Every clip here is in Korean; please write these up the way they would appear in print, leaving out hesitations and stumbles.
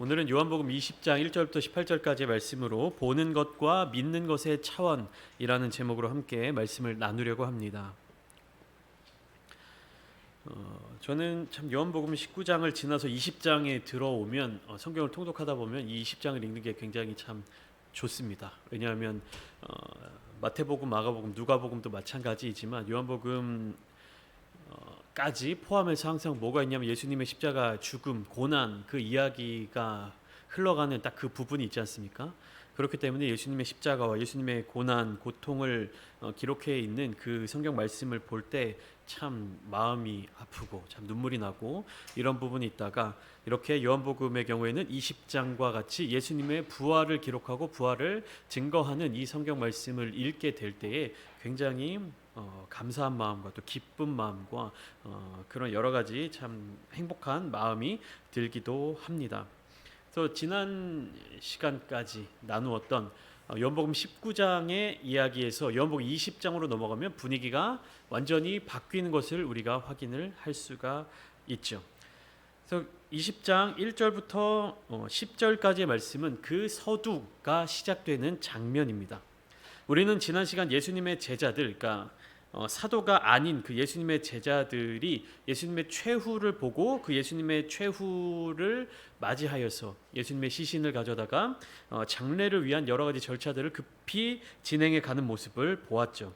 오늘은 요한복음 20장 1절부터 18절까지의 말씀으로 보는 것과 믿는 것의 차원이라는 제목으로 함께 말씀을 나누려고 합니다. 저는 참 요한복음 19장을 지나서 20장에 들어오면 성경을 통독하다 보면 이 20장을 읽는 게 굉장히 참 좋습니다. 왜냐하면 마태복음, 마가복음, 누가복음도 마찬가지이지만 요한복음 까지 포함해서 항상 뭐가 있냐면 예수님의 십자가 죽음, 고난 그 이야기가 흘러가는 딱 그 부분이 있지 않습니까? 그렇기 때문에 예수님의 십자가와 예수님의 고난, 고통을 기록해 있는 그 성경 말씀을 볼 때 참 마음이 아프고 참 눈물이 나고 이런 부분이 있다가 이렇게 요한복음의 경우에는 20장과 같이 예수님의 부활을 기록하고 부활을 증거하는 이 성경 말씀을 읽게 될 때에 굉장히 감사한 마음과 또 기쁜 마음과 그런 여러 가지 참 행복한 마음이 들기도 합니다. 그래서 지난 시간까지 나누었던 요한복음 19장의 이야기에서 요한복음 20장으로 넘어가면 분위기가 완전히 바뀌는 것을 우리가 확인을 할 수가 있죠. 그래서 20장 1절부터 10절까지의 말씀은 그 서두가 시작되는 장면입니다. 우리는 지난 시간 예수님의 제자들, 그러니까 사도가 아닌 그 예수님의 제자들이 예수님의 최후를 보고 그 예수님의 최후를 맞이하여서 예수님의 시신을 가져다가 장례를 위한 여러 가지 절차들을 급히 진행해 가는 모습을 보았죠.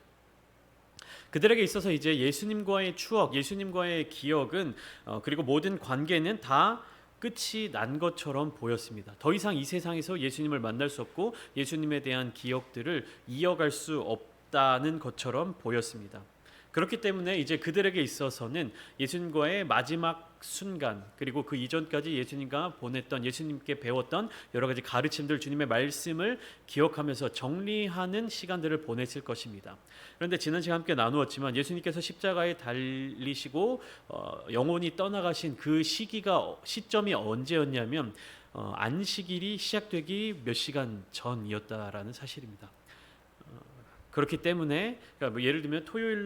그들에게 있어서 이제 예수님과의 추억, 예수님과의 기억은 그리고 모든 관계는 다 끝이 난 것처럼 보였습니다. 더 이상 이 세상에서 예수님을 만날 수 없고 예수님에 대한 기억들을 이어갈 수 없다는 것처럼 보였습니다. 그렇기 때문에 이제 그들에게 있어서는 예수님과의 마지막 순간 그리고 그 이전까지 예수님과 보냈던 예수님께 배웠던 여러 가지 가르침들 주님의 말씀을 기억하면서 정리하는 시간들을 보냈을 것입니다. 그런데 지난 시간 함께 나누었지만 예수님께서 십자가에 달리시고 영혼이 떠나가신 그 시점이 언제였냐면 안식일이 시작되기 몇 시간 전이었다라는 사실입니다. 그렇기 때문에 그러니까 뭐 예를 들면 금요일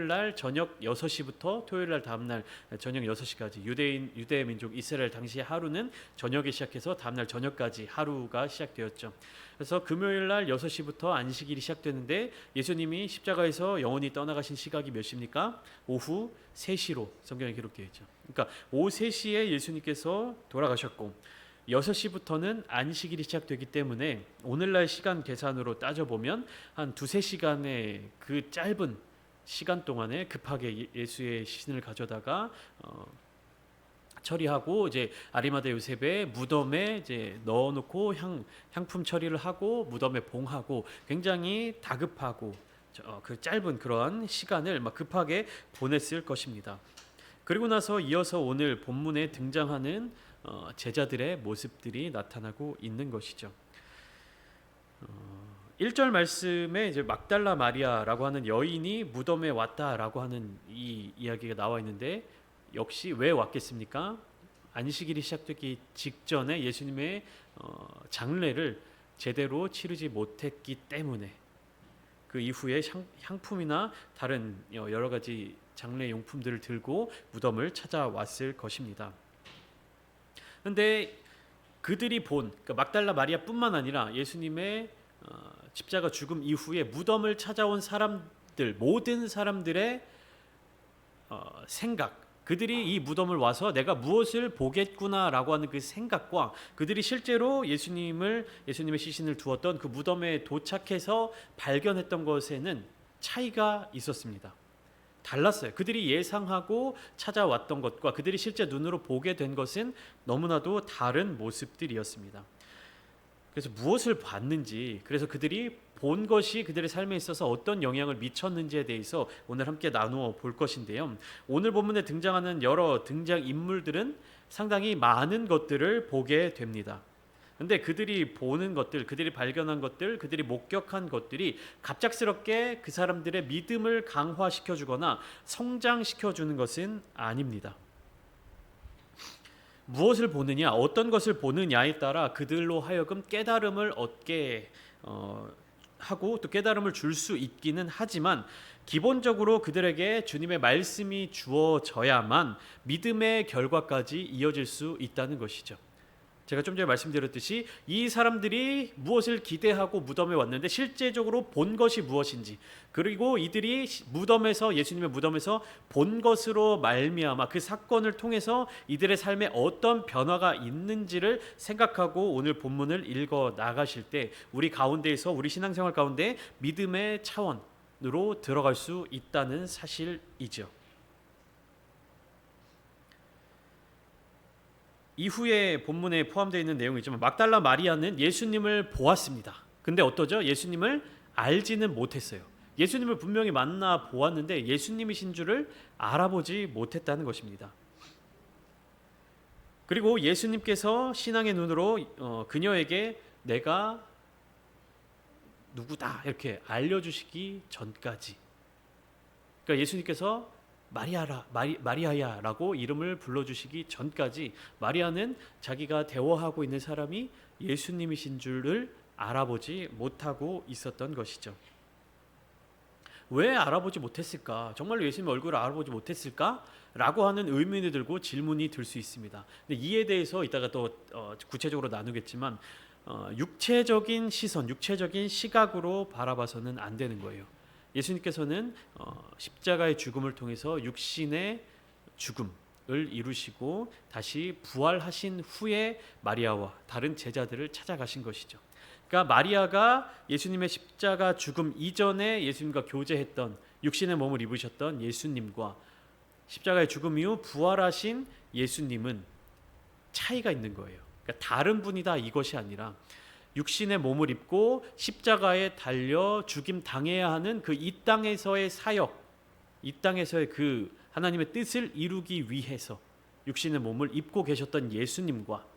날 저녁 6시부터 토요일 날 다음 날 저녁 6시까지 유대 민족 이스라엘 당시 하루는 저녁에 시작해서 다음 날 저녁까지 하루가 시작되었죠. 그래서 금요일 날 6시부터 안식일이 시작되는데 예수님이 십자가에서 영원히 떠나가신 시각이 몇 시입니까? 오후 3시로 성경에 기록되어 있죠. 그러니까 오후 3시에 예수님께서 돌아가셨고 6시부터는 안식일이 시작되기 때문에 오늘날 시간 계산으로 따져보면 한 2-3시간의 그 짧은 시간 동안에 급하게 예수의 시신을 가져다가 처리하고 이제 아리마다 요셉의 무덤에 이제 넣어놓고 향품 처리를 하고 무덤에 봉하고 굉장히 다급하고 그 짧은 그러한 시간을 막 급하게 보냈을 것입니다. 그리고 나서 이어서 오늘 본문에 등장하는 제자들의 모습들이 나타나고 있는 것이죠. 1절 말씀에 이제 막달라 마리아라고 하는 여인이 무덤에 왔다라고 하는 이 이야기가 나와 있는데 역시 왜 왔겠습니까? 안식일이 시작되기 직전에 예수님의 장례를 제대로 치르지 못했기 때문에 그 이후에 향품이나 다른 여러 가지 장례 용품들을 들고 무덤을 찾아왔을 것입니다. 그런데 그들이 본 그러니까 막달라 마리아뿐만 아니라 예수님의 십자가 죽음 이후에 무덤을 찾아온 사람들 모든 사람들의 생각 그들이 이 무덤을 와서 내가 무엇을 보겠구나라고 하는 그 생각과 그들이 실제로 예수님의 시신을 두었던 그 무덤에 도착해서 발견했던 것에는 차이가 있었습니다. 달랐어요. 그들이 예상하고 찾아왔던 것과 그들이 실제 눈으로 보게 된 것은 너무나도 다른 모습들이었습니다. 그래서 무엇을 봤는지, 그래서 그들이 본 것이 그들의 삶에 있어서 어떤 영향을 미쳤는지에 대해서 오늘 함께 나누어 볼 것인데요. 오늘 본문에 등장하는 여러 등장 인물들은 상당히 많은 것들을 보게 됩니다. 근데 그들이 보는 것들, 그들이 발견한 것들, 그들이 목격한 것들이 갑작스럽게 그 사람들의 믿음을 강화시켜 주거나 성장시켜 주는 것은 아닙니다. 무엇을 보느냐, 어떤 것을 보느냐에 따라 그들로 하여금 깨달음을 얻게 하고 또 깨달음을 줄 수 있기는 하지만 기본적으로 그들에게 주님의 말씀이 주어져야만 믿음의 결과까지 이어질 수 있다는 것이죠. 제가 좀 전에 말씀드렸듯이 이 사람들이 무엇을 기대하고 무덤에 왔는데 실제적으로 본 것이 무엇인지, 그리고 이들이 무덤에서, 예수님의 무덤에서 본 것으로 말미암아 그 사건을 통해서 이들의 삶에 어떤 변화가 있는지를 생각하고 오늘 본문을 읽어 나가실 때 우리 가운데에서, 우리 신앙생활 가운데 믿음의 차원으로 들어갈 수 있다는 사실이죠. 이후에 본문에 포함되어 있는 내용이지만 막달라 마리아는 예수님을 보았습니다. 근데 어떠죠? 예수님을 알지는 못했어요. 예수님을 분명히 만나 보았는데 예수님이신 줄을 알아보지 못했다는 것입니다. 그리고 예수님께서 신앙의 눈으로 그녀에게 내가 누구다 이렇게 알려주시기 전까지, 그러니까 예수님께서 마리아야라고 이름을 불러주시기 전까지 마리아는 자기가 대화하고 있는 사람이 예수님이신 줄을 알아보지 못하고 있었던 것이죠. 왜 알아보지 못했을까? 정말로 예수님 얼굴을 알아보지 못했을까? 라고 하는 의문이 들고 질문이 들 수 있습니다. 근데 이에 대해서 이따가 또 구체적으로 나누겠지만 육체적인 시선, 육체적인 시각으로 바라봐서는 안 되는 거예요. 예수님께서는 십자가의 죽음을 통해서 육신의 죽음을 이루시고 다시 부활하신 후에 마리아와 다른 제자들을 찾아가신 것이죠. 그러니까 마리아가 예수님의 십자가 죽음 이전에 예수님과 교제했던, 육신의 몸을 입으셨던 예수님과 십자가의 죽음 이후 부활하신 예수님은 차이가 있는 거예요. 그러니까 다른 분이다 이것이 아니라 육신의 몸을 입고 십자가에 달려 죽임 당해야 하는 그 이 땅에서의 사역, 이 땅에서의 그 하나님의 뜻을 이루기 위해서 육신의 몸을 입고 계셨던 예수님과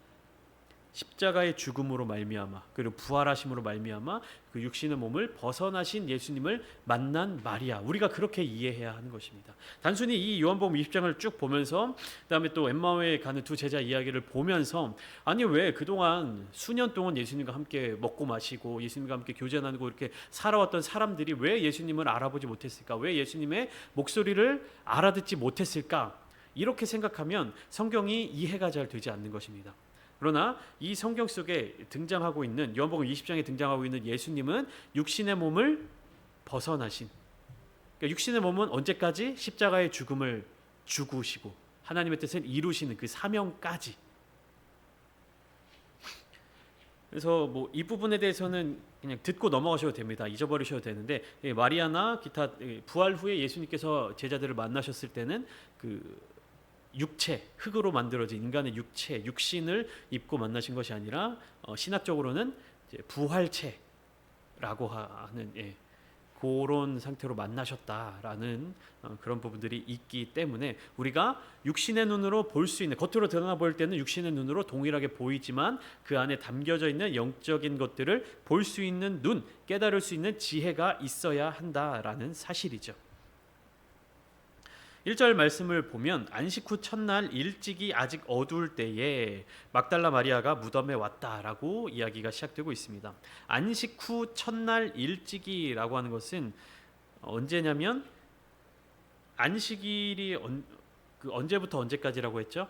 십자가의 죽음으로 말미암아 그리고 부활하심으로 말미암아 그 육신의 몸을 벗어나신 예수님을 만난 마리아, 우리가 그렇게 이해해야 하는 것입니다. 단순히 이 요한복음 20장을 쭉 보면서 그다음에 또 엠마오에 가는 두 제자 이야기를 보면서 아니 왜 그동안 수년 동안 예수님과 함께 먹고 마시고 예수님과 함께 교제 나누고 이렇게 살아왔던 사람들이 왜 예수님을 알아보지 못했을까? 왜 예수님의 목소리를 알아듣지 못했을까? 이렇게 생각하면 성경이 이해가 잘 되지 않는 것입니다. 그러나 이 성경 속에 등장하고 있는 요한복음 20장에 등장하고 있는 예수님은 육신의 몸을 벗어나신, 그러니까 육신의 몸은 언제까지? 십자가의 죽음을 죽으시고 하나님의 뜻을 이루시는 그 사명까지. 그래서 뭐 이 부분에 대해서는 그냥 듣고 넘어가셔도 됩니다. 잊어버리셔도 되는데 마리아나 기타 부활 후에 예수님께서 제자들을 만나셨을 때는 그 육체, 흙으로 만들어진 인간의 육체, 육신을 입고 만나신 것이 아니라 신학적으로는 이제 부활체라고 하는 그런 상태로 만나셨다라는 그런 부분들이 있기 때문에 우리가 육신의 눈으로 볼 수 있는, 겉으로 드러나 보일 때는 육신의 눈으로 동일하게 보이지만 그 안에 담겨져 있는 영적인 것들을 볼 수 있는 눈, 깨달을 수 있는 지혜가 있어야 한다라는 사실이죠. 1절 말씀을 보면 안식 후 첫날 일찍이 아직 어두울 때에 막달라 마리아가 무덤에 왔다라고 이야기가 시작되고 있습니다. 안식 후 첫날 일찍이라고 하는 것은 언제냐면 안식일이 언제부터 언제까지라고 했죠?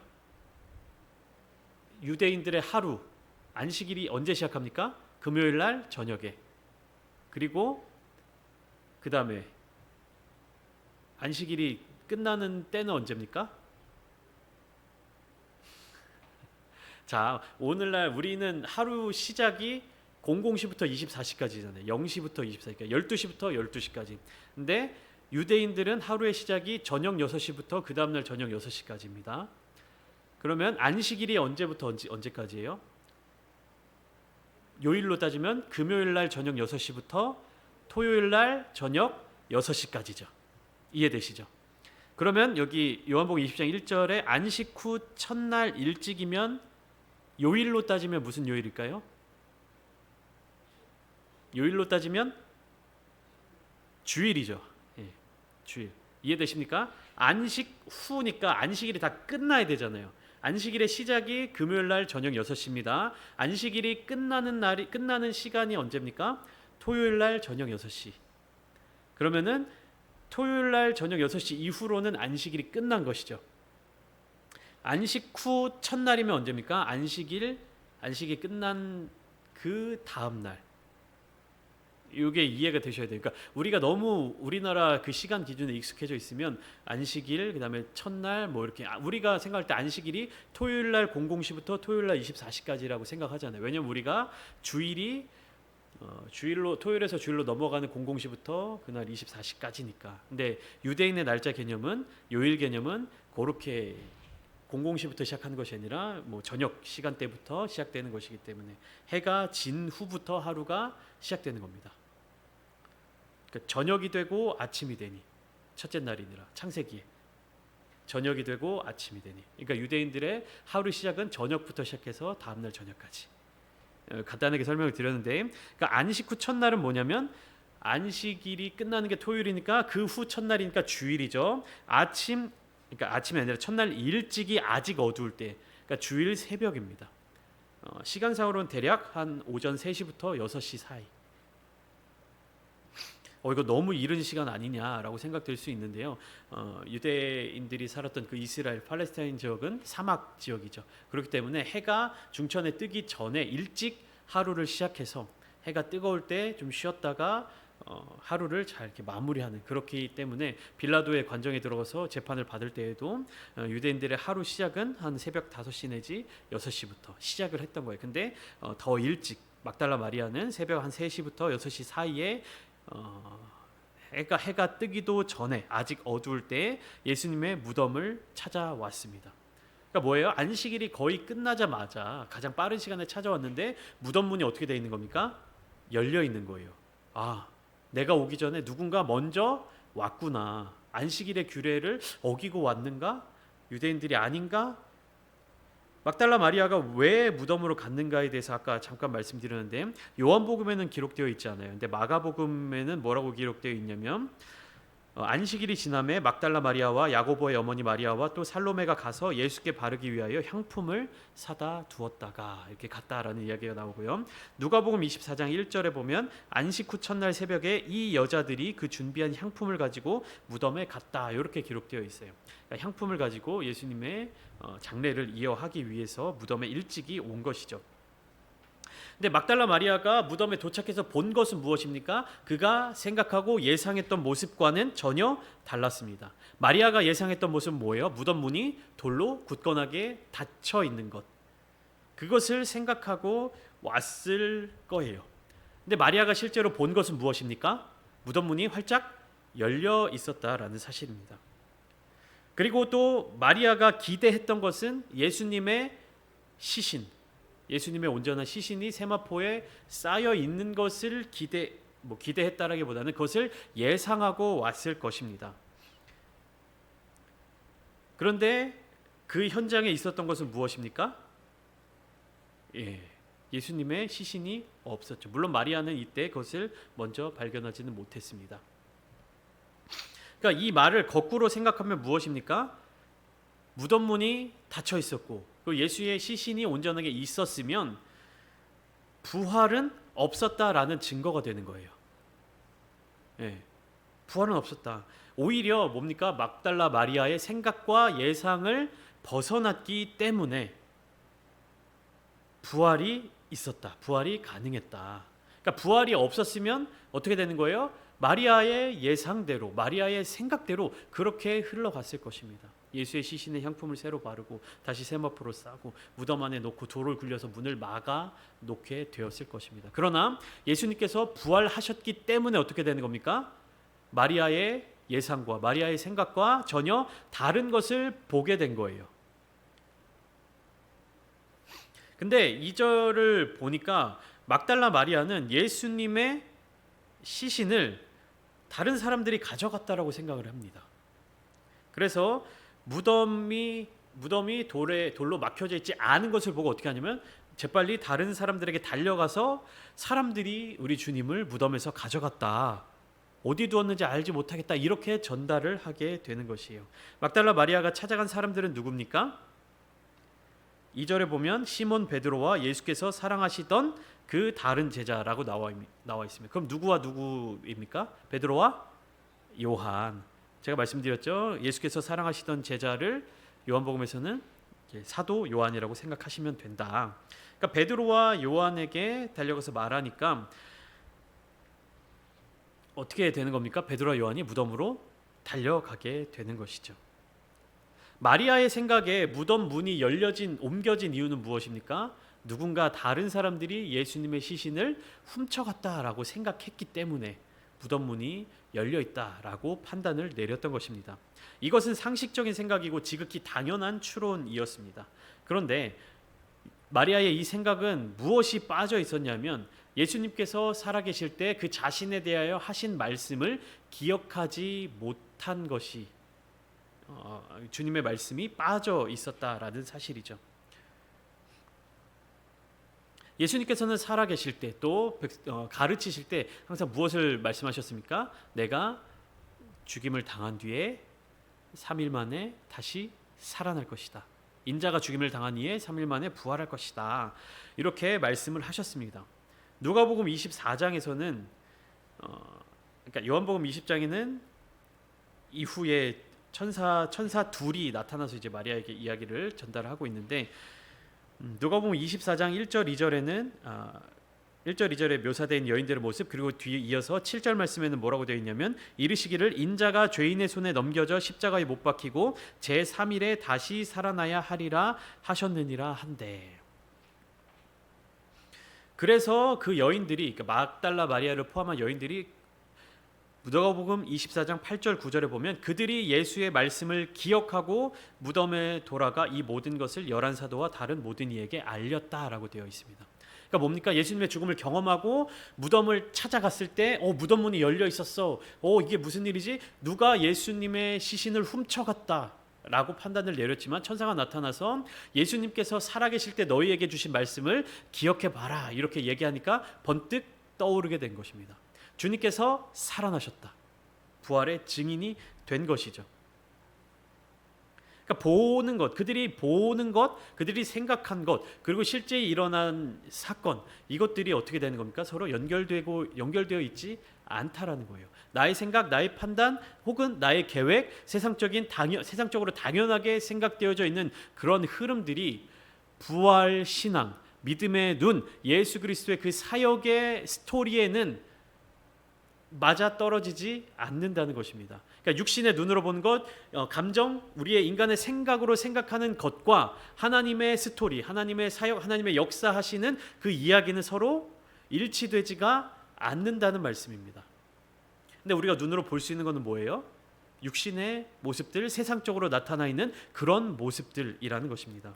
유대인들의 하루, 안식일이 언제 시작합니까? 금요일 날 저녁에. 그리고 그 다음에 안식일이 끝나는 때는 언제입니까? 자, 오늘날 우리는 하루 시작이 00시부터 24시까지잖아요. 0시부터 24시까지, 12시부터 12시까지. 근데 유대인들은 하루의 시작이 저녁 6시부터 그 다음날 저녁 6시까지입니다. 그러면 안식일이 언제부터 언제까지예요? 요일로 따지면 금요일날 저녁 6시부터 토요일날 저녁 6시까지죠. 이해되시죠? 그러면 여기 요한복음 20장 1절에 안식 후 첫날 일찍이면 요일로 따지면 무슨 요일일까요? 요일로 따지면 주일이죠. 주일. 이해되십니까? 안식 후니까 안식일이 다 끝나야 되잖아요. 안식일의 시작이 금요일 날 저녁 6시입니다. 안식일이 끝나는 시간이 언제입니까? 토요일 날 저녁 6시. 그러면은 토요일 날 저녁 6시 이후로는 안식일이 끝난 것이죠. 안식 후 첫날이면 언제입니까? 안식이 끝난 그 다음 날. 이게 이해가 되셔야 돼요. 그러니까 우리가 너무 우리나라 그 시간 기준에 익숙해져 있으면 안식일, 그다음에 첫날 뭐 이렇게 우리가 생각할 때 안식일이 토요일 날 00시부터 토요일 날 24시까지라고 생각하잖아요. 왜냐면 우리가 주일이 토요일에서 주일로 넘어가는 00시부터 그날 24시까지니까. 근데 유대인의 날짜 개념은 요일 개념은 그렇게 00시부터 시작하는 것이 아니라 뭐 저녁 시간대부터 시작되는 것이기 때문에 해가 진 후부터 하루가 시작되는 겁니다. 그러니까 저녁이 되고 아침이 되니 첫째 날이니라 창세기에 저녁이 되고 아침이 되니. 그러니까 유대인들의 하루 시작은 저녁부터 시작해서 다음 날 저녁까지. 간단하게 설명을 드렸는데, 그러니까 안식 후 첫날은 뭐냐면 안식일이 끝나는 게 토요일이니까 그 후 첫날이니까 주일이죠. 그러니까 아침이 아니라 첫날 일찍이 아직 어두울 때, 그러니까 주일 새벽입니다. 시간상으로는 대략 한 오전 3시부터 6시 사이. 이거 너무 이른 시간 아니냐라고 생각될 수 있는데요. 유대인들이 살았던 그 이스라엘 팔레스타인 지역은 사막 지역이죠. 그렇기 때문에 해가 중천에 뜨기 전에 일찍 하루를 시작해서 해가 뜨거울 때 좀 쉬었다가 하루를 잘 이렇게 마무리하는, 그렇기 때문에 빌라도의 관정에 들어가서 재판을 받을 때에도 유대인들의 하루 시작은 한 새벽 5시 내지 6시부터 시작을 했던 거예요. 근데 더 일찍 막달라 마리아는 새벽 한 3시부터 6시 사이에 해가 뜨기도 전에 아직 어두울 때 예수님의 무덤을 찾아왔습니다. 그러니까 뭐예요? 안식일이 거의 끝나자마자 가장 빠른 시간에 찾아왔는데 무덤 문이 어떻게 되어 있는 겁니까? 열려 있는 거예요. 내가 오기 전에 누군가 먼저 왔구나. 안식일의 규례를 어기고 왔는가? 유대인들이 아닌가? 막달라 마리아가 왜 무덤으로 갔는가에 대해서 아까 잠깐 말씀드렸는데 요한복음에는 기록되어 있지 않아요. 근데 마가복음에는 뭐라고 기록되어 있냐면 안식일이 지남에 막달라 마리아와 야고보의 어머니 마리아와 또 살로메가 가서 예수께 바르기 위하여 향품을 사다 두었다가 이렇게 갔다라는 이야기가 나오고요. 누가복음 24장 1절에 보면 안식 후 첫날 새벽에 이 여자들이 그 준비한 향품을 가지고 무덤에 갔다, 이렇게 기록되어 있어요. 그러니까 향품을 가지고 예수님의 장례를 이어하기 위해서 무덤에 일찍이 온 것이죠. 근데 막달라 마리아가 무덤에 도착해서 본 것은 무엇입니까? 그가 생각하고 예상했던 모습과는 전혀 달랐습니다. 마리아가 예상했던 모습은 뭐예요? 무덤 문이 돌로 굳건하게 닫혀 있는 것. 그것을 생각하고 왔을 거예요. 근데 마리아가 실제로 본 것은 무엇입니까? 무덤 문이 활짝 열려 있었다라는 사실입니다. 그리고 또 마리아가 기대했던 것은 예수님의 시신, 예수님의 온전한 시신이 세마포에 쌓여 있는 것을 기대했다라기보다는 그것을 예상하고 왔을 것입니다. 그런데 그 현장에 있었던 것은 무엇입니까? 예수님의 시신이 없었죠. 물론 마리아는 이때 그것을 먼저 발견하지는 못했습니다. 그러니까 이 말을 거꾸로 생각하면 무엇입니까? 무덤 문이 닫혀 있었고 그 예수의 시신이 온전하게 있었으면 부활은 없었다라는 증거가 되는 거예요. 부활은 없었다. 오히려 뭡니까? 막달라 마리아의 생각과 예상을 벗어났기 때문에 부활이 있었다. 부활이 가능했다. 그러니까 부활이 없었으면 어떻게 되는 거예요? 마리아의 예상대로, 마리아의 생각대로 그렇게 흘러갔을 것입니다. 예수의 시신에 향품을 새로 바르고 다시 세마포로 싸고 무덤 안에 놓고 돌을 굴려서 문을 막아 놓게 되었을 것입니다. 그러나 예수님께서 부활하셨기 때문에 어떻게 되는 겁니까? 마리아의 예상과 마리아의 생각과 전혀 다른 것을 보게 된 거예요. 근데 2절을 보니까 막달라 마리아는 예수님의 시신을 다른 사람들이 가져갔다라고 생각을 합니다. 그래서 무덤이 돌로 막혀져 있지 않은 것을 보고 어떻게 하냐면 재빨리 다른 사람들에게 달려가서 사람들이 우리 주님을 무덤에서 가져갔다, 어디 두었는지 알지 못하겠다, 이렇게 전달을 하게 되는 것이에요. 막달라 마리아가 찾아간 사람들은 누굽니까? 2절에 보면 시몬 베드로와 예수께서 사랑하시던 그 다른 제자라고 나와 있습니다. 그럼 누구와 누구입니까? 베드로와 요한. 제가 말씀드렸죠. 예수께서 사랑하시던 제자를 요한복음에서는 사도 요한이라고 생각하시면 된다. 그러니까 베드로와 요한에게 달려가서 말하니까 어떻게 되는 겁니까? 베드로와 요한이 무덤으로 달려가게 되는 것이죠. 마리아의 생각에 무덤 문이 옮겨진 이유는 무엇입니까? 누군가 다른 사람들이 예수님의 시신을 훔쳐갔다라고 생각했기 때문에 무덤 문이 열려 있다라고 판단을 내렸던 것입니다. 이것은 상식적인 생각이고 지극히 당연한 추론이었습니다. 그런데 마리아의 이 생각은 무엇이 빠져 있었냐면 예수님께서 살아계실 때 그 자신에 대하여 하신 말씀을 기억하지 못한 것이 주님의 말씀이 빠져 있었다라는 사실이죠. 예수님께서는 살아계실 때 또 가르치실 때 항상 무엇을 말씀하셨습니까? 내가 죽임을 당한 뒤에 3일 만에 다시 살아날 것이다. 인자가 죽임을 당한 이에 3일 만에 부활할 것이다. 이렇게 말씀을 하셨습니다. 누가복음 24장에서는 그러니까 요한복음 20장에는 이후에 천사 둘이 나타나서 이제 마리아에게 이야기를 전달하고 있는데 누가복음 24장 1절 2절에는 1절 2절에 묘사된 여인들의 모습, 그리고 뒤에 이어서 7절 말씀에는 뭐라고 되어 있냐면 이르시기를 인자가 죄인의 손에 넘겨져 십자가에 못 박히고 제3일에 다시 살아나야 하리라 하셨느니라 한데, 그래서 그 여인들이, 그러니까 막달라 마리아를 포함한 여인들이 누가복음 24장 8절 9절에 보면 그들이 예수의 말씀을 기억하고 무덤에 돌아가 이 모든 것을 열한 사도와 다른 모든 이에게 알렸다라고 되어 있습니다. 그러니까 뭡니까? 예수님의 죽음을 경험하고 무덤을 찾아갔을 때 무덤 문이 열려 있었어. 이게 무슨 일이지? 누가 예수님의 시신을 훔쳐갔다 라고 판단을 내렸지만 천사가 나타나서 예수님께서 살아계실 때 너희에게 주신 말씀을 기억해봐라 이렇게 얘기하니까 번뜩 떠오르게 된 것입니다. 주님께서 살아나셨다. 부활의 증인이 된 것이죠. 그러니까 보는 것, 그들이 보는 것, 그들이 생각한 것, 그리고 실제 일어난 사건, 이것들이 어떻게 되는 겁니까? 서로 연결되어 있지 않다라는 거예요. 나의 생각, 나의 판단, 혹은 나의 계획, 세상적으로 당연하게 생각되어져 있는 그런 흐름들이 부활 신앙, 믿음의 눈, 예수 그리스도의 그 사역의 스토리에는 맞아 떨어지지 않는다는 것입니다. 그러니까 육신의 눈으로 보는 것, 감정, 우리의 인간의 생각으로 생각하는 것과 하나님의 스토리, 하나님의 사역, 하나님의 역사하시는 그 이야기는 서로 일치되지가 않는다는 말씀입니다. 근데 우리가 눈으로 볼 수 있는 것은 뭐예요? 육신의 모습들, 세상적으로 나타나 있는 그런 모습들이라는 것입니다.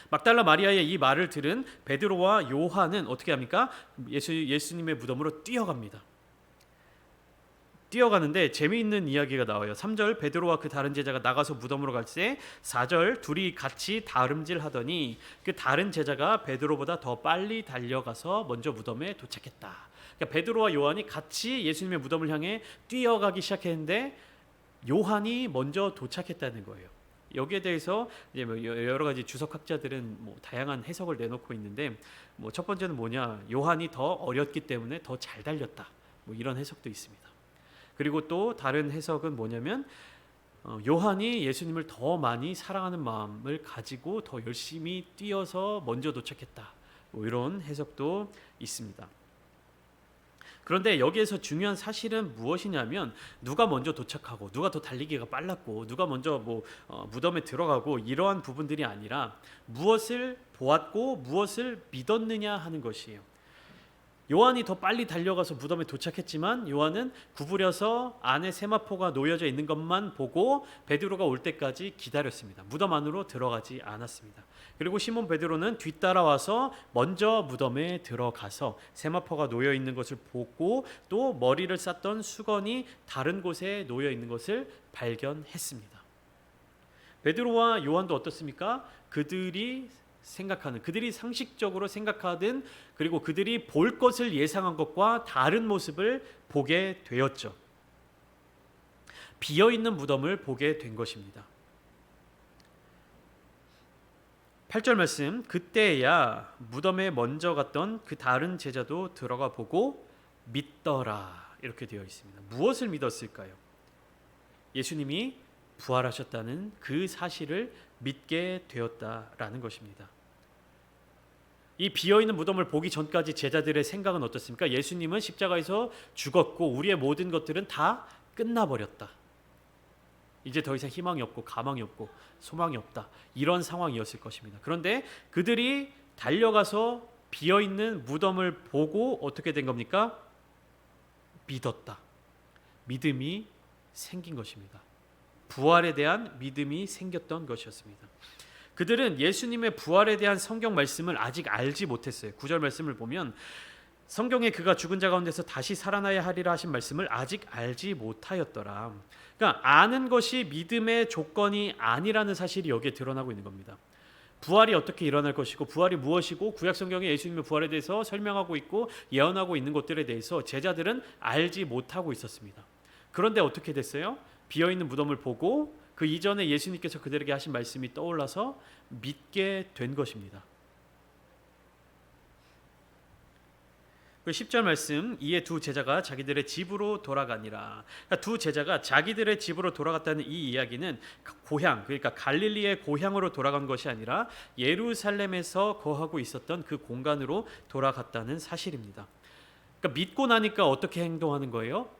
막달라 마리아의 이 말을 들은 베드로와 요한은 어떻게 합니까? 예수님의 무덤으로 뛰어가는데 재미있는 이야기가 나와요. 3절 베드로와 그 다른 제자가 나가서 무덤으로 갈새 4절 둘이 같이 다름질하더니 그 다른 제자가 베드로보다 더 빨리 달려가서 먼저 무덤에 도착했다. 그러니까 베드로와 요한이 같이 예수님의 무덤을 향해 뛰어가기 시작했는데 요한이 먼저 도착했다는 거예요. 여기에 대해서 이제 여러 가지 주석학자들은 다양한 해석을 내놓고 있는데 첫 번째는 뭐냐, 요한이 더 어렸기 때문에 더 잘 달렸다. 이런 해석도 있습니다. 그리고 또 다른 해석은 뭐냐면 요한이 예수님을 더 많이 사랑하는 마음을 가지고 더 열심히 뛰어서 먼저 도착했다. 이런 해석도 있습니다. 그런데 여기에서 중요한 사실은 무엇이냐면 누가 먼저 도착하고 누가 더 달리기가 빨랐고 누가 먼저 무덤에 들어가고 이러한 부분들이 아니라 무엇을 보았고 무엇을 믿었느냐 하는 것이에요. 요한이 더 빨리 달려가서 무덤에 도착했지만 요한은 구부려서 안에 세마포가 놓여져 있는 것만 보고 베드로가 올 때까지 기다렸습니다. 무덤 안으로 들어가지 않았습니다. 그리고 시몬 베드로는 뒤따라와서 먼저 무덤에 들어가서 세마포가 놓여 있는 것을 보고 또 머리를 쌌던 수건이 다른 곳에 놓여 있는 것을 발견했습니다. 베드로와 요한도 어떻습니까? 그들이 상식적으로 생각하든 그리고 그들이 볼 것을 예상한 것과 다른 모습을 보게 되었죠. 비어있는 무덤을 보게 된 것입니다. 8절 말씀, 그때야 무덤에 먼저 갔던 그 다른 제자도 들어가 보고 믿더라 이렇게 되어 있습니다. 무엇을 믿었을까요? 예수님이 부활하셨다는 그 사실을 믿게 되었다라는 것입니다. 이 비어있는 무덤을 보기 전까지 제자들의 생각은 어떻습니까? 예수님은 십자가에서 죽었고 우리의 모든 것들은 다 끝나버렸다. 이제 더 이상 희망이 없고 가망이 없고 소망이 없다. 이런 상황이었을 것입니다. 그런데 그들이 달려가서 비어있는 무덤을 보고 어떻게 된 겁니까? 믿었다. 믿음이 생긴 것입니다. 부활에 대한 믿음이 생겼던 것이었습니다. 그들은 예수님의 부활에 대한 성경 말씀을 아직 알지 못했어요. 9절 말씀을 보면 성경에 그가 죽은 자 가운데서 다시 살아나야 하리라 하신 말씀을 아직 알지 못하였더라. 그러니까 아는 것이 믿음의 조건이 아니라는 사실이 여기에 드러나고 있는 겁니다. 부활이 어떻게 일어날 것이고 부활이 무엇이고 구약 성경에 예수님의 부활에 대해서 설명하고 있고 예언하고 있는 것들에 대해서 제자들은 알지 못하고 있었습니다. 그런데 어떻게 됐어요? 비어있는 무덤을 보고 그 이전에 예수님께서 그들에게 하신 말씀이 떠올라서 믿게 된 것입니다. 그 10절 말씀, 이에 두 제자가 자기들의 집으로 돌아가니라. 그러니까 두 제자가 자기들의 집으로 돌아갔다는 이 이야기는 고향, 그러니까 갈릴리의 고향으로 돌아간 것이 아니라 예루살렘에서 거하고 있었던 그 공간으로 돌아갔다는 사실입니다. 그러니까 믿고 나니까 어떻게 행동하는 거예요?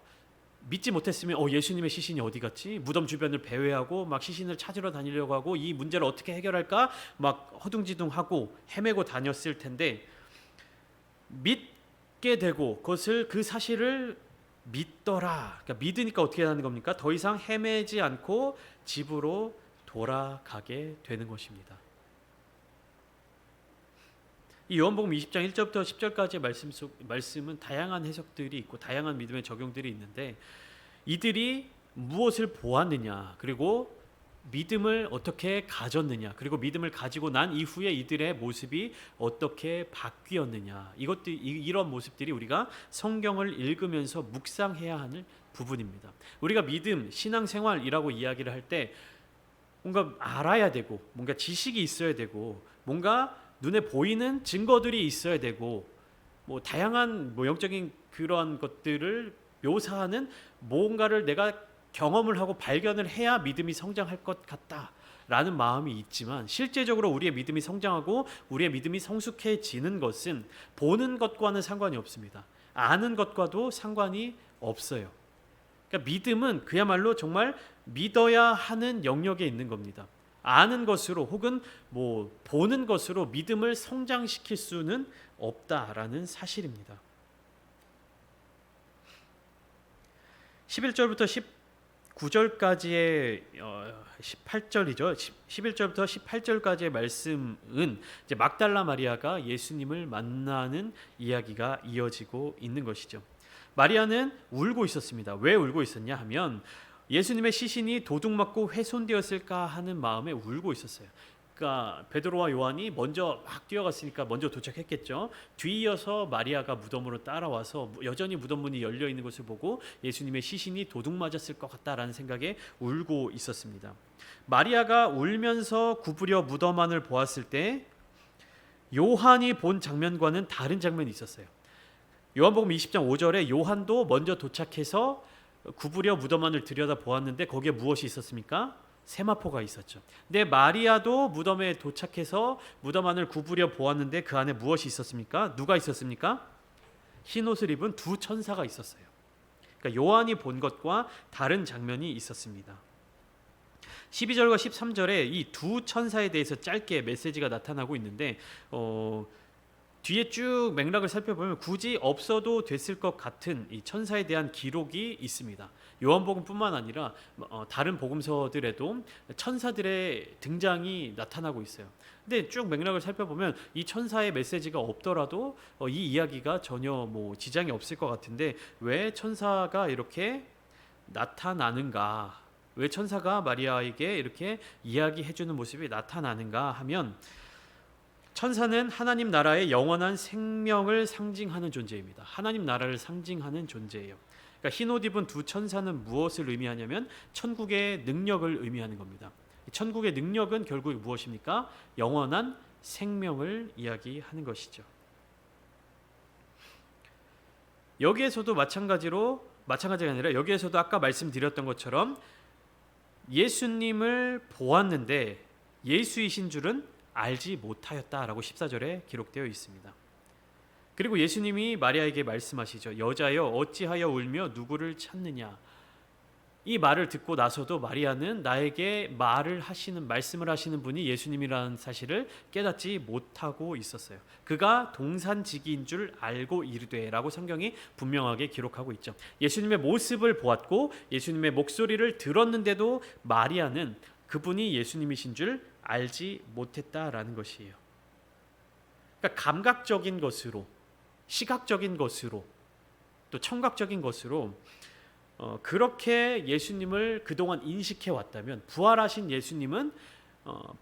믿지 못했으면 예수님의 시신이 어디 갔지? 무덤 주변을 배회하고 막 시신을 찾으러 다니려고 하고 이 문제를 어떻게 해결할까? 막 허둥지둥하고 헤매고 다녔을 텐데 믿게 되고 그 사실을 믿더라. 그러니까 믿으니까 어떻게 하는 겁니까? 더 이상 헤매지 않고 집으로 돌아가게 되는 것입니다. 이 요한복음 20장 1절부터 10절까지의 말씀은 다양한 해석들이 있고 다양한 믿음의 적용들이 있는데 이들이 무엇을 보았느냐, 그리고 믿음을 어떻게 가졌느냐, 그리고 믿음을 가지고 난 이후에 이들의 모습이 어떻게 바뀌었느냐, 이런 모습들이 우리가 성경을 읽으면서 묵상해야 하는 부분입니다. 우리가 믿음, 신앙생활이라고 이야기를 할 때 뭔가 알아야 되고 뭔가 지식이 있어야 되고 뭔가 눈에 보이는 증거들이 있어야 되고 다양한 영적인 그러한 것들을 묘사하는 뭔가를 내가 경험을 하고 발견을 해야 믿음이 성장할 것 같다라는 마음이 있지만 실제적으로 우리의 믿음이 성장하고 우리의 믿음이 성숙해지는 것은 보는 것과는 상관이 없습니다. 아는 것과도 상관이 없어요. 그러니까 믿음은 그야말로 정말 믿어야 하는 영역에 있는 겁니다. 아는 것으로 혹은 보는 것으로 믿음을 성장시킬 수는 없다라는 사실입니다. 11절부터 19절까지의 18절이죠. 11절부터 18절까지의 말씀은 이제 막달라 마리아가 예수님을 만나는 이야기가 이어지고 있는 것이죠. 마리아는 울고 있었습니다. 왜 울고 있었냐 하면 예수님의 시신이 도둑맞고 훼손되었을까 하는 마음에 울고 있었어요. 그러니까 베드로와 요한이 먼저 막 뛰어갔으니까 먼저 도착했겠죠. 뒤이어서 마리아가 무덤으로 따라와서 여전히 무덤 문이 열려 있는 것을 보고 예수님의 시신이 도둑맞았을 것 같다라는 생각에 울고 있었습니다. 마리아가 울면서 구부려 무덤 안을 보았을 때 요한이 본 장면과는 다른 장면이 있었어요. 요한복음 20장 5절에 요한도 먼저 도착해서 구부려 무덤 안을 들여다 보았는데 거기에 무엇이 있었습니까? 세마포가 있었죠. 근데 마리아도 무덤에 도착해서 무덤 안을 구부려 보았는데 그 안에 무엇이 있었습니까? 누가 있었습니까? 흰 옷을 입은 두 천사가 있었어요. 그러니까 요한이 본 것과 다른 장면이 있었습니다. 12절과 13절에 이 두 천사에 대해서 짧게 메시지가 나타나고 있는데 뒤에 쭉 맥락을 살펴보면 굳이 없어도 됐을 것 같은 이 천사에 대한 기록이 있습니다. 요한복음뿐만 아니라 다른 복음서들에도 천사들의 등장이 나타나고 있어요. 근데 쭉 맥락을 살펴보면 이 천사의 메시지가 없더라도 이 이야기가 전혀 지장이 없을 것 같은데 왜 천사가 이렇게 나타나는가? 왜 천사가 마리아에게 이렇게 이야기해주는 모습이 나타나는가 하면 천사는 하나님 나라의 영원한 생명을 상징하는 존재입니다. 하나님 나라를 상징하는 존재예요. 그러니까 흰 옷 입은 두 천사는 무엇을 의미하냐면 천국의 능력을 의미하는 겁니다. 천국의 능력은 결국 무엇입니까? 영원한 생명을 이야기하는 것이죠. 여기에서도 마찬가지가 아니라 여기에서도 아까 말씀드렸던 것처럼 예수님을 보았는데 예수이신 줄은 알지 못하였다라고 14절에 기록되어 있습니다. 그리고 예수님이 마리아에게 말씀하시죠. 여자여 어찌하여 울며 누구를 찾느냐. 이 말을 듣고 나서도 마리아는 나에게 말씀을 하시는 분이 예수님이라는 사실을 깨닫지 못하고 있었어요. 그가 동산지기인 줄 알고 이르되라고 성경이 분명하게 기록하고 있죠. 예수님의 모습을 보았고 예수님의 목소리를 들었는데도 마리아는 그분이 예수님이신 줄 알지 못했다라는 것이에요. 그러니까 감각적인 것으로, 시각적인 것으로, 또 청각적인 것으로 그렇게 예수님을 그동안 인식해 왔다면 부활하신 예수님은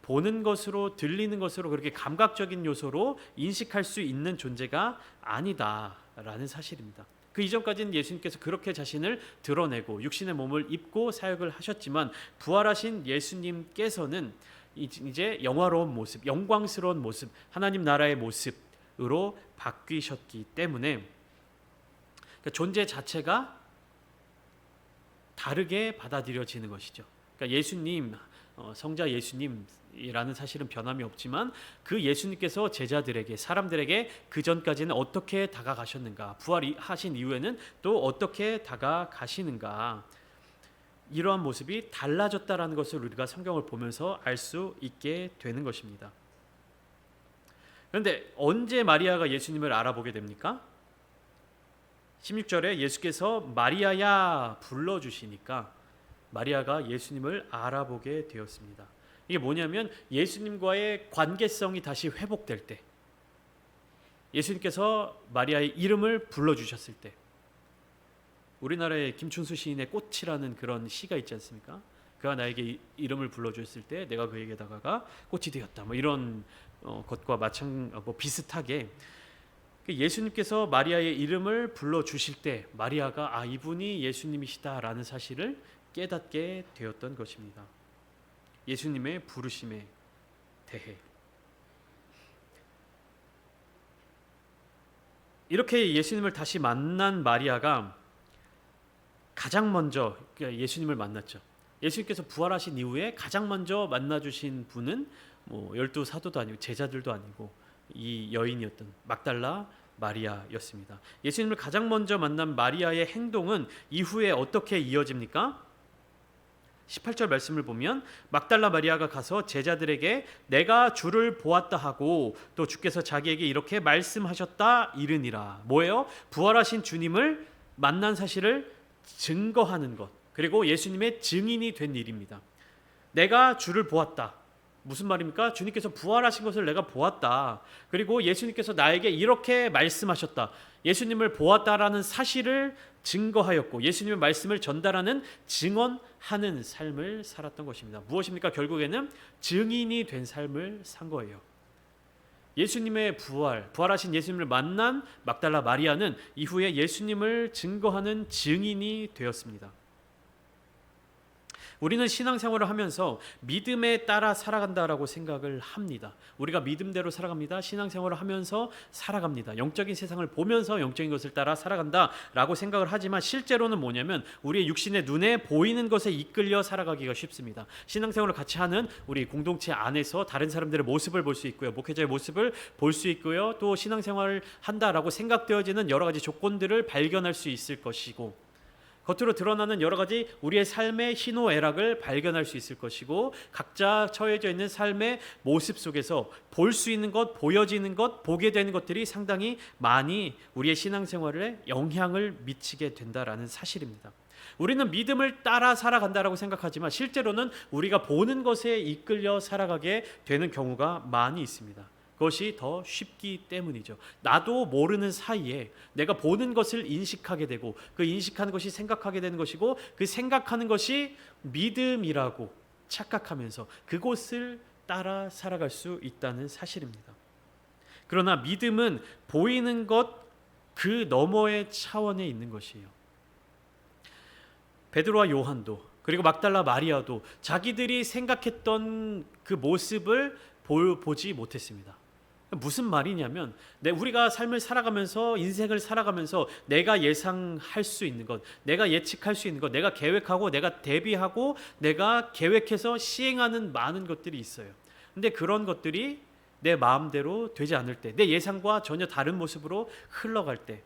보는 것으로, 들리는 것으로, 그렇게 감각적인 요소로 인식할 수 있는 존재가 아니다라는 사실입니다. 그 이전까지는 예수님께서 그렇게 자신을 드러내고 육신의 몸을 입고 사역을 하셨지만 부활하신 예수님께서는 이제 영화로운 모습, 영광스러운 모습, 하나님 나라의 모습으로 바뀌셨기 때문에 존재 자체가 다르게 받아들여지는 것이죠. 그러니까 예수님, 성자 예수님이라는 사실은 변함이 없지만 그 예수님께서 제자들에게, 사람들에게 그 전까지는 어떻게 다가가셨는가, 부활하신 이후에는 또 어떻게 다가가시는가, 이러한 모습이 달라졌다라는 것을 우리가 성경을 보면서 알 수 있게 되는 것입니다. 그런데 언제 마리아가 예수님을 알아보게 됩니까? 16절에 예수께서 마리아야 불러주시니까 마리아가 예수님을 알아보게 되었습니다. 이게 뭐냐면 예수님과의 관계성이 다시 회복될 때, 예수님께서 마리아의 이름을 불러주셨을 때, 우리나라의 김춘수 시인의 꽃이라는 그런 시가 있지 않습니까? 그가 나에게 이름을 불러주었을 때 내가 그에게 다가가 꽃이 되었다. 이런 것과 비슷하게 예수님께서 마리아의 이름을 불러주실 때 마리아가 이분이 예수님이시다라는 사실을 깨닫게 되었던 것입니다. 예수님의 부르심에 대해 이렇게 예수님을 다시 만난 마리아가 가장 먼저 예수님을 만났죠. 예수님께서 부활하신 이후에 가장 먼저 만나주신 분은 12 사도도 아니고 제자들도 아니고 이 여인이었던 막달라 마리아였습니다. 예수님을 가장 먼저 만난 마리아의 행동은 이후에 어떻게 이어집니까? 18절 말씀을 보면 막달라 마리아가 가서 제자들에게 내가 주를 보았다 하고 또 주께서 자기에게 이렇게 말씀하셨다 이르니라. 뭐예요? 부활하신 주님을 만난 사실을 증거하는 것, 그리고 예수님의 증인이 된 일입니다. 내가 주를 보았다. 무슨 말입니까? 주님께서 부활하신 것을 내가 보았다. 그리고 예수님께서 나에게 이렇게 말씀하셨다. 예수님을 보았다라는 사실을 증거하였고 예수님의 말씀을 전달하는, 증언하는 삶을 살았던 것입니다. 무엇입니까? 결국에는 증인이 된 삶을 산 거예요. 예수님의 부활하신 예수님을 만난 막달라 마리아는 이후에 예수님을 증거하는 증인이 되었습니다. 우리는 신앙생활을 하면서 믿음에 따라 살아간다라고 생각을 합니다. 우리가 믿음대로 살아갑니다. 신앙생활을 하면서 살아갑니다. 영적인 세상을 보면서 영적인 것을 따라 살아간다라고 생각을 하지만 실제로는 뭐냐면 우리의 육신의 눈에 보이는 것에 이끌려 살아가기가 쉽습니다. 신앙생활을 같이 하는 우리 공동체 안에서 다른 사람들의 모습을 볼 수 있고요. 목회자의 모습을 볼 수 있고요. 또 신앙생활을 한다라고 생각되어지는 여러 가지 조건들을 발견할 수 있을 것이고 겉으로 드러나는 여러 가지 우리의 삶의 희노애락을 발견할 수 있을 것이고 각자 처해져 있는 삶의 모습 속에서 볼 수 있는 것, 보여지는 것, 보게 되는 것들이 상당히 많이 우리의 신앙생활에 영향을 미치게 된다라는 사실입니다. 우리는 믿음을 따라 살아간다라고 생각하지만 실제로는 우리가 보는 것에 이끌려 살아가게 되는 경우가 많이 있습니다. 그것이 더 쉽기 때문이죠. 나도 모르는 사이에 내가 보는 것을 인식하게 되고 그 인식하는 것이 생각하게 되는 것이고 그 생각하는 것이 믿음이라고 착각하면서 그곳을 따라 살아갈 수 있다는 사실입니다. 그러나 믿음은 보이는 것 그 너머의 차원에 있는 것이에요. 베드로와 요한도 그리고 막달라 마리아도 자기들이 생각했던 그 모습을 보지 못했습니다. 무슨 말이냐면 우리가 삶을 살아가면서 인생을 살아가면서 내가 예상할 수 있는 것, 내가 예측할 수 있는 것, 내가 계획하고 내가 대비하고 내가 계획해서 시행하는 많은 것들이 있어요. 근데 그런 것들이 내 마음대로 되지 않을 때, 내 예상과 전혀 다른 모습으로 흘러갈 때,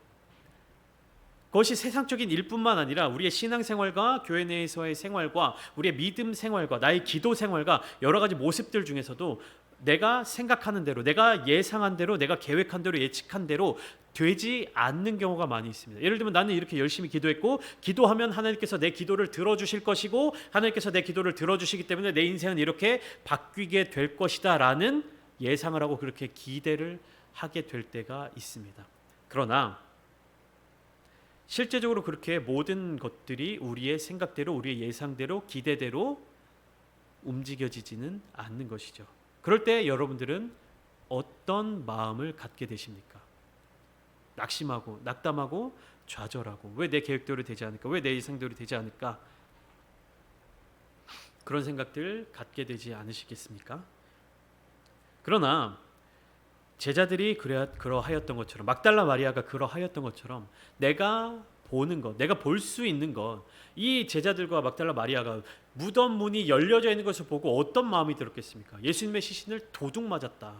그것이 세상적인 일뿐만 아니라 우리의 신앙생활과 교회 내에서의 생활과 우리의 믿음 생활과 나의 기도 생활과 여러 가지 모습들 중에서도 내가 생각하는 대로, 내가 예상한 대로, 내가 계획한 대로, 예측한 대로 되지 않는 경우가 많이 있습니다. 예를 들면 나는 이렇게 열심히 기도했고, 기도하면 하나님께서 내 기도를 들어주실 것이고, 하나님께서 내 기도를 들어주시기 때문에 내 인생은 이렇게 바뀌게 될 것이다 라는 예상을 하고 그렇게 기대를 하게 될 때가 있습니다. 그러나 실제적으로 그렇게 모든 것들이 우리의 생각대로, 우리의 예상대로, 기대대로 움직여지지는 않는 것이죠. 그럴 때 여러분들은 어떤 마음을 갖게 되십니까? 낙심하고 낙담하고 좌절하고 왜 내 계획대로 되지 않을까? 왜 내 예상대로 되지 않을까? 그런 생각들 갖게 되지 않으시겠습니까? 그러나 제자들이 그러하였던 것처럼, 막달라 마리아가 그러하였던 것처럼 내가 보는 것, 내가 볼 수 있는 것, 이 제자들과 막달라 마리아가 무덤 문이 열려져 있는 것을 보고 어떤 마음이 들었겠습니까? 예수님의 시신을 도둑 맞았다.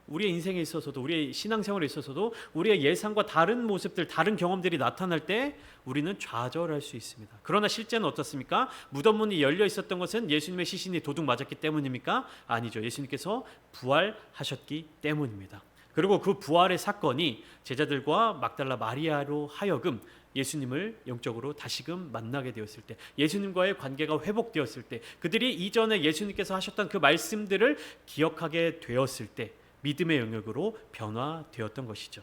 우리의 인생에 있어서도, 우리의 신앙생활에 있어서도 우리의 예상과 다른 모습들, 다른 경험들이 나타날 때 우리는 좌절할 수 있습니다. 그러나 실제는 어떻습니까? 무덤 문이 열려 있었던 것은 예수님의 시신이 도둑 맞았기 때문입니까? 아니죠. 예수님께서 부활하셨기 때문입니다. 그리고 그 부활의 사건이 제자들과 막달라 마리아로 하여금 예수님을 영적으로 다시금 만나게 되었을 때, 예수님과의 관계가 회복되었을 때, 그들이 이전에 예수님께서 하셨던 그 말씀들을 기억하게 되었을 때 믿음의 영역으로 변화되었던 것이죠.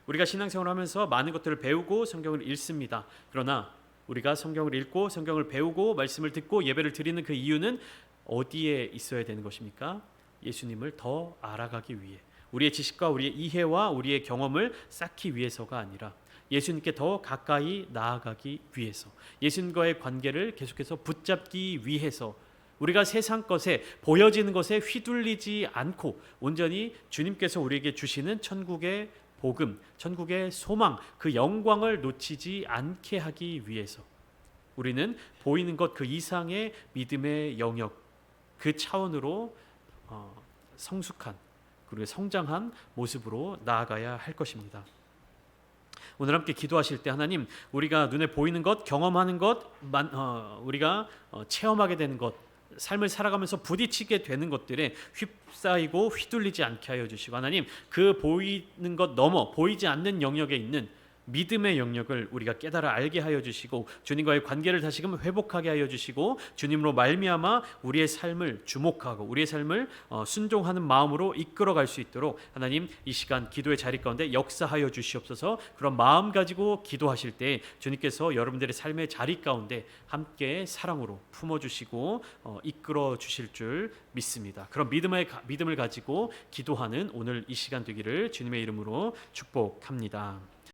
우리가 신앙생활을 하면서 많은 것들을 배우고 성경을 읽습니다. 그러나 우리가 성경을 읽고 성경을 배우고 말씀을 듣고 예배를 드리는 그 이유는 어디에 있어야 되는 것입니까? 예수님을 더 알아가기 위해, 우리의 지식과 우리의 이해와 우리의 경험을 쌓기 위해서가 아니라 예수님께 더 가까이 나아가기 위해서, 예수님과의 관계를 계속해서 붙잡기 위해서, 우리가 세상 것에, 보여지는 것에 휘둘리지 않고 온전히 주님께서 우리에게 주시는 천국의 복음, 천국의 소망, 그 영광을 놓치지 않게 하기 위해서 우리는 보이는 것 그 이상의 믿음의 영역, 그 차원으로 성숙한, 그리고 성장한 모습으로 나아가야 할 것입니다. 오늘 함께 기도하실 때 하나님, 우리가 눈에 보이는 것, 경험하는 것, 우리가 체험하게 되는 것, 삶을 살아가면서 부딪히게 되는 것들에 휩싸이고 휘둘리지 않게 하여 주시고, 하나님, 그 보이는 것 넘어 보이지 않는 영역에 있는 믿음의 영역을 우리가 깨달아 알게 하여 주시고, 주님과의 관계를 다시금 회복하게 하여 주시고, 주님으로 말미암아 우리의 삶을 주목하고 우리의 삶을 순종하는 마음으로 이끌어갈 수 있도록 하나님, 이 시간 기도의 자리 가운데 역사하여 주시옵소서. 그런 마음 가지고 기도하실 때 주님께서 여러분들의 삶의 자리 가운데 함께 사랑으로 품어주시고 이끌어 주실 줄 믿습니다. 그런 믿음을 가지고 기도하는 오늘 이 시간 되기를 주님의 이름으로 축복합니다.